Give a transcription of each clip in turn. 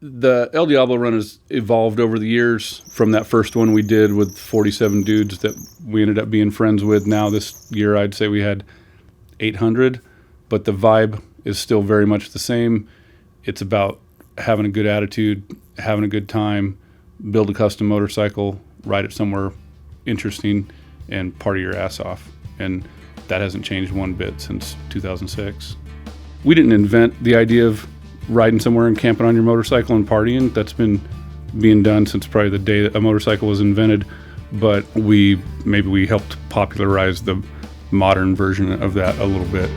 The El Diablo Run has evolved over the years from that first one we did with 47 dudes that we ended up being friends with. Now this year I'd say we had 800, but the vibe is still very much the same. It's about having a good attitude, having a good time, build a custom motorcycle, ride it somewhere interesting, and party your ass off. And that hasn't changed one bit since 2006. We didn't invent the idea of riding somewhere and camping on your motorcycle and partying. That's been being done since probably the day that a motorcycle was invented, but we helped popularize the modern version of that a little bit.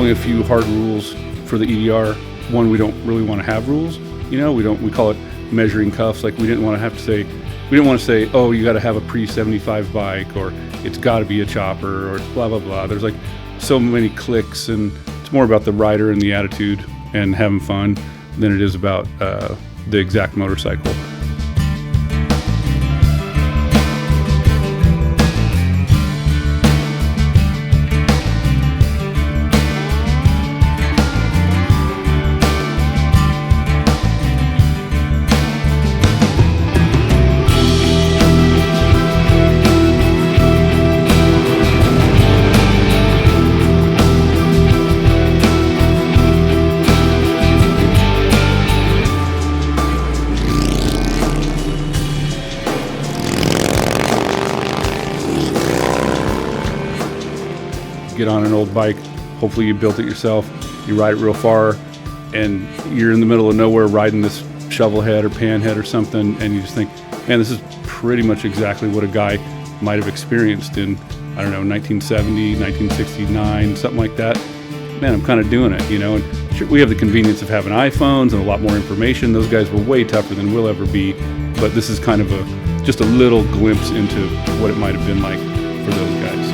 A few hard rules for the EDR. One, we don't really want to have rules. We call it measuring cuffs. Like we didn't want to say, oh, you got to have a pre-75 bike, or it's got to be a chopper, or blah, blah, blah. There's like so many clicks, and it's more about the rider and the attitude and having fun than it is about the exact motorcycle. Get on an old bike, hopefully you built it yourself, you ride it real far, and you're in the middle of nowhere riding this shovel head or pan head or something, and you just think, man, this is pretty much exactly what a guy might have experienced in, 1970, 1969, something like that. Man, I'm kind of doing it, and sure, we have the convenience of having iPhones and a lot more information. Those guys were way tougher than we'll ever be, but this is kind of just a little glimpse into what it might have been like for those guys.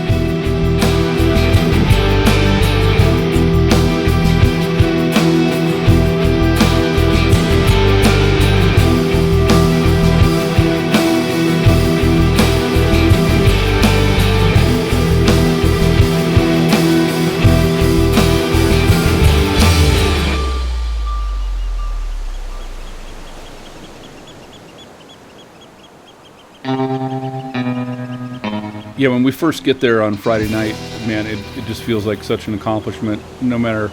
Yeah, when we first get there on Friday night, man, it just feels like such an accomplishment. No matter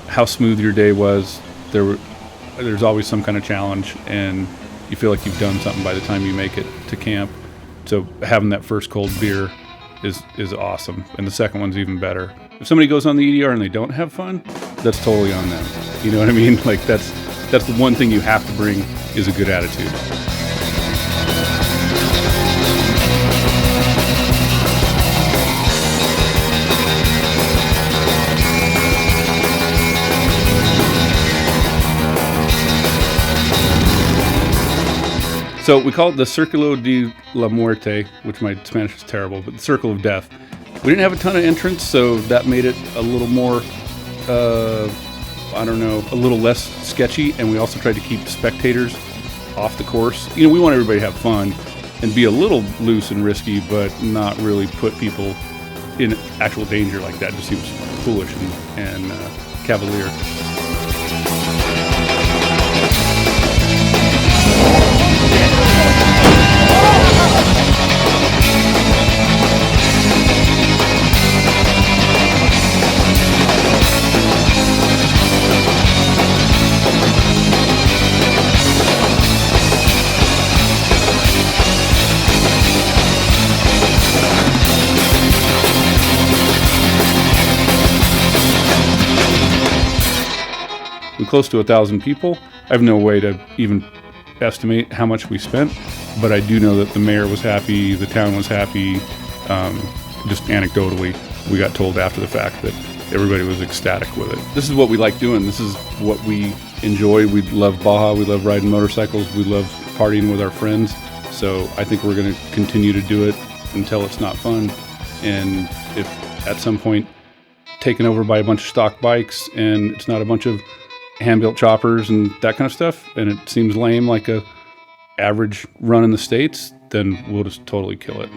how smooth your day was, there's always some kind of challenge, and you feel like you've done something by the time you make it to camp. So having that first cold beer is awesome, and the second one's even better. If somebody goes on the EDR and they don't have fun, that's totally on them. You know what I mean? Like that's the one thing you have to bring is a good attitude. So we call it the Círculo de la Muerte, which my Spanish is terrible, but the Circle of Death. We didn't have a ton of entrants, so that made it a little more, a little less sketchy, and we also tried to keep spectators off the course. We want everybody to have fun and be a little loose and risky, but not really put people in actual danger like that. It just seems foolish and cavalier. Close to 1,000 people. I have no way to even estimate how much we spent, but I do know that the mayor was happy, the town was happy, just anecdotally. we got told after the fact that everybody was ecstatic with it. This is what we like doing. This is what we enjoy. We love Baja. We love riding motorcycles. We love partying with our friends. So I think we're going to continue to do it until it's not fun. And if at some point taken over by a bunch of stock bikes and it's not a bunch of hand-built choppers and that kind of stuff, and it seems lame like a average run in the States, then we'll just totally kill it.